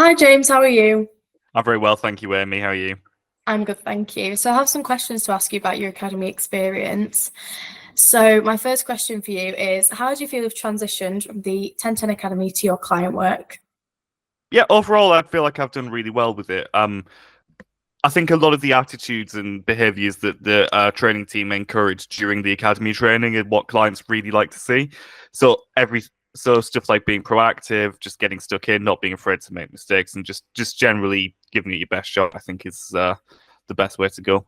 Hi James, how are you? I'm very well, thank you, Amy. How are you? I'm good, thank you. So I have some questions to ask you about your academy experience. So my first question for you is, how do you feel you've transitioned from the 1010 Academy to your client work? Yeah, overall, I feel like I've done really well with it. I think a lot of the attitudes and behaviors that the training team encouraged during the academy training are what clients really like to see. So stuff like being proactive, just getting stuck in, not being afraid to make mistakes, and just generally giving it your best shot, I think is the best way to go.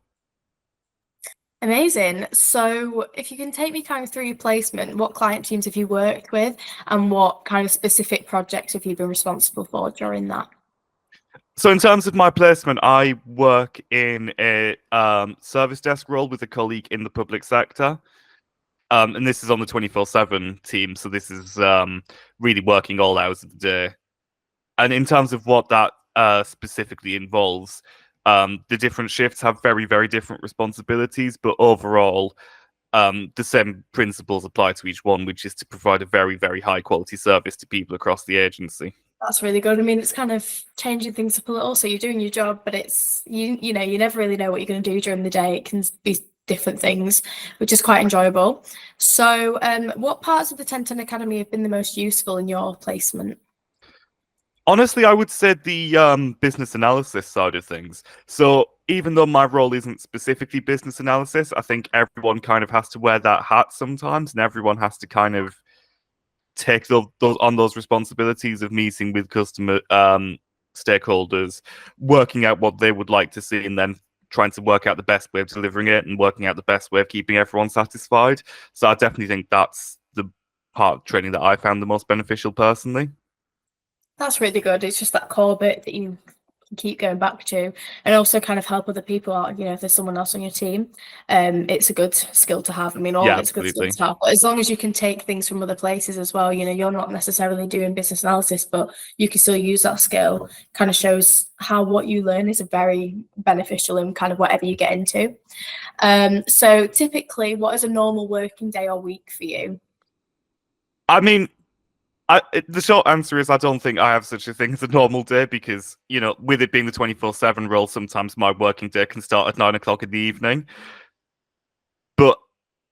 Amazing. So if you can take me kind of through your placement, what client teams have you worked with and what kind of specific projects have you been responsible for during that? So in terms of my placement, I work in a service desk role with a colleague in the public sector. And this is on the 24/7 team, so this is really working all hours of the day. And in terms of what that specifically involves, the different shifts have very, very different responsibilities, but overall, the same principles apply to each one, which is to provide a very, very high quality service to people across the agency. That's really good. I mean, it's kind of changing things up a little. So you're doing your job, but it's you never really know what you're going to do during the day. It can be different things, which is quite enjoyable. So, what parts of the 1010 Academy have been the most useful in your placement? Honestly, I would say the business analysis side of things. So even though my role isn't specifically business analysis, I think everyone kind of has to wear that hat sometimes, and everyone has to kind of take those responsibilities of meeting with customer stakeholders, working out what they would like to see, and then trying to work out the best way of delivering it and working out the best way of keeping everyone satisfied. So I definitely think that's the part of training that I found the most beneficial personally. That's really good. It's just that core bit that you can keep going back to, and also kind of help other people out. You know, if there's someone else on your team, it's a good skill to have. I mean, all Yeah, of it's good skill absolutely. to have, but as long as you can take things from other places as well, you're not necessarily doing business analysis, but you can still use that skill. Kind of shows how what you learn is a very beneficial in kind of whatever you get into. So typically, what is a normal working day or week for you? I mean, the short answer is I don't think I have such a thing as a normal day because, with it being the 24/7 role, sometimes my working day can start at 9 o'clock in the evening. But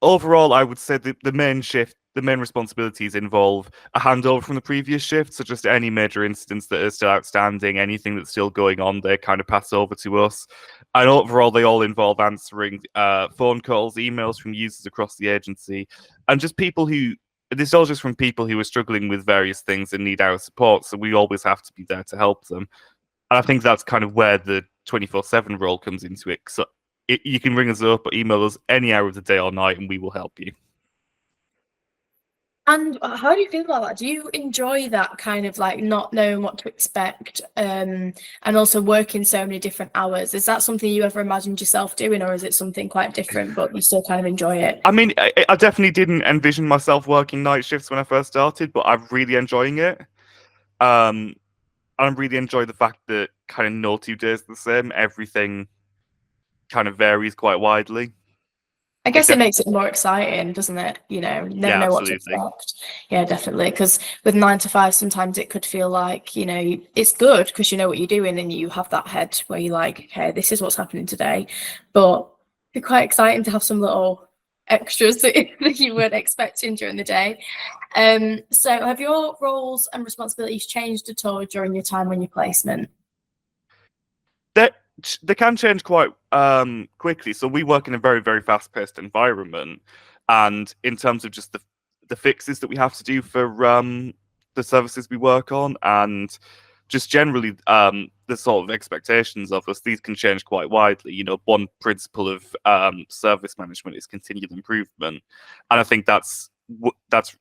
overall, I would say the main responsibilities involve a handover from the previous shift. So just any major incidents that are still outstanding, anything that's still going on, they kind of pass over to us. And overall, they all involve answering phone calls, emails from users across the agency, and just people who. This is all just from people who are struggling with various things and need our support. So we always have to be there to help them. And I think that's kind of where the 24/7 role comes into it. So you can ring us up or email us any hour of the day or night, and we will help you. And how do you feel about that? Do you enjoy that kind of like not knowing what to expect, and also working so many different hours? Is that something you ever imagined yourself doing, or is it something quite different, but you still kind of enjoy it? I mean, I definitely didn't envision myself working night shifts when I first started, but I'm really enjoying it. Um, I really enjoy the fact that kind of no 2 days are the same. Everything kind of varies quite widely. I It guess it def- makes it more exciting, doesn't it? You never yeah, know what to absolutely. expect. Yeah, definitely. Because with 9 to 5, sometimes it could feel like, it's good because you know what you're doing and you have that head where you're like, okay, this is what's happening today. But it's quite exciting to have some little extras that you weren't expecting during the day. So have your roles and responsibilities changed at all during your time on your placement? That they can change quite quickly. So we work in a very, very fast-paced environment, and in terms of just the fixes that we have to do for the services we work on, and just generally the sort of expectations of us, these can change quite widely. One principle of service management is continual improvement, and I think that's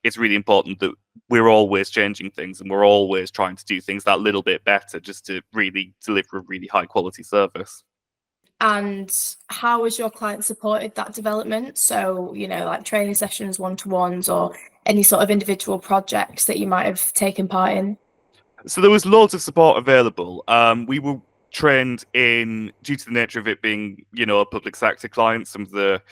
it's really important that we're always changing things and we're always trying to do things that little bit better just to really deliver a really high quality service. And how has your client supported that development? So, like training sessions, one-to-ones, or any sort of individual projects that you might have taken part in? So there was loads of support available. We were trained in, due to the nature of it being, a public sector client, some of the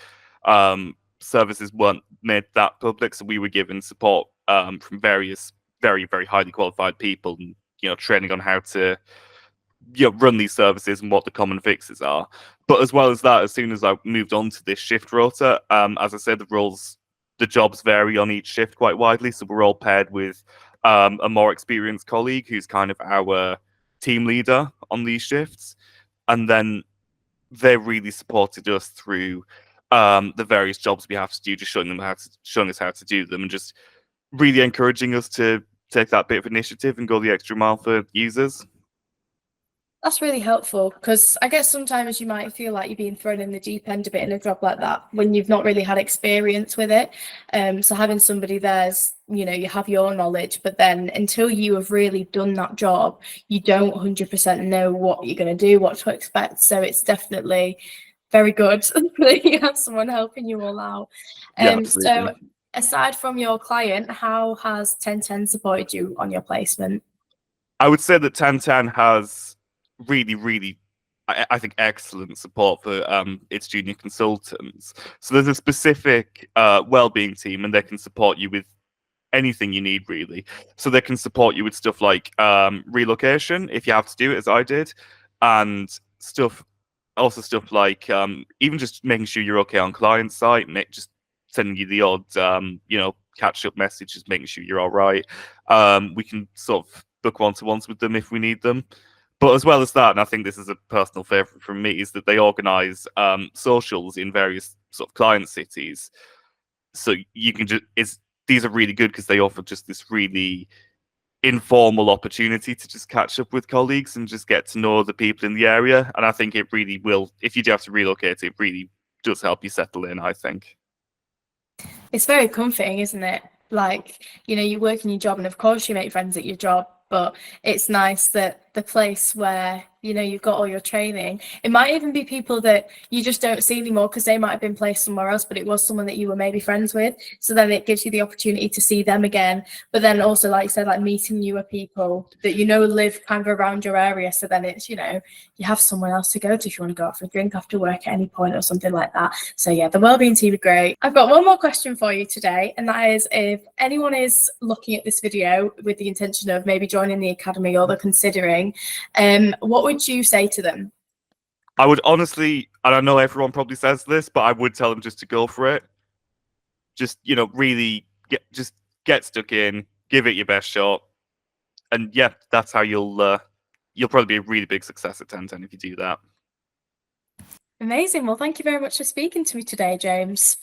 services weren't made that public, so we were given support from various very, very highly qualified people. And training on how to run these services and what the common fixes are. But as well as that, as soon as I moved on to this shift rota, as I said, the jobs vary on each shift quite widely. So we're all paired with a more experienced colleague who's kind of our team leader on these shifts. And then they really supported us through the various jobs we have to do, just showing us how to do them, and just really encouraging us to take that bit of initiative and go the extra mile for users. That's really helpful, because I guess sometimes you might feel like you're being thrown in the deep end a bit in a job like that when you've not really had experience with it. So having somebody there's, you have your knowledge, but then until you have really done that job, you don't 100% know what you're going to do, what to expect. So it's definitely very good that you have someone helping you all out. So aside from your client, how has 1010 supported you on your placement? I would say that 1010 has really, really, I think, excellent support for its junior consultants. So there's a specific well-being team, and they can support you with anything you need, really. So they can support you with stuff like relocation, if you have to do it, as I did, and stuff like even just making sure you're okay on client side, just sending you the odd catch up messages, making sure you're all right. We can sort of book one-to-ones with them if we need them. But as well as that, and I think this is a personal favourite from me, is that they organise socials in various sort of client cities. So you can these are really good because they offer just this really informal opportunity to just catch up with colleagues and just get to know the people in the area. And I think it really will, if you do have to relocate, it really does help you settle in, I think. It's very comforting, isn't it? Like, you work in your job, and of course you make friends at your job, but it's nice that the place where you've got all your training, it might even be people that you just don't see anymore because they might have been placed somewhere else, but it was someone that you were maybe friends with, so then it gives you the opportunity to see them again. But then also, like you said, like meeting newer people that live kind of around your area, so then it's you have someone else to go to if you want to go out for a drink after work at any point or something like that. So yeah, the wellbeing team are great. I've got one more question for you today, and that is, if anyone is looking at this video with the intention of maybe joining the academy, or they're considering, what would you say to them? I would honestly, and I know everyone probably says this, but I would tell them just to go for it. Just really get stuck in, give it your best shot, and yeah, that's how you'll probably be a really big success at 1010 if you do that. Amazing. Well, thank you very much for speaking to me today, James.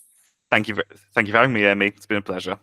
Thank you for having me, Amy. It's been a pleasure.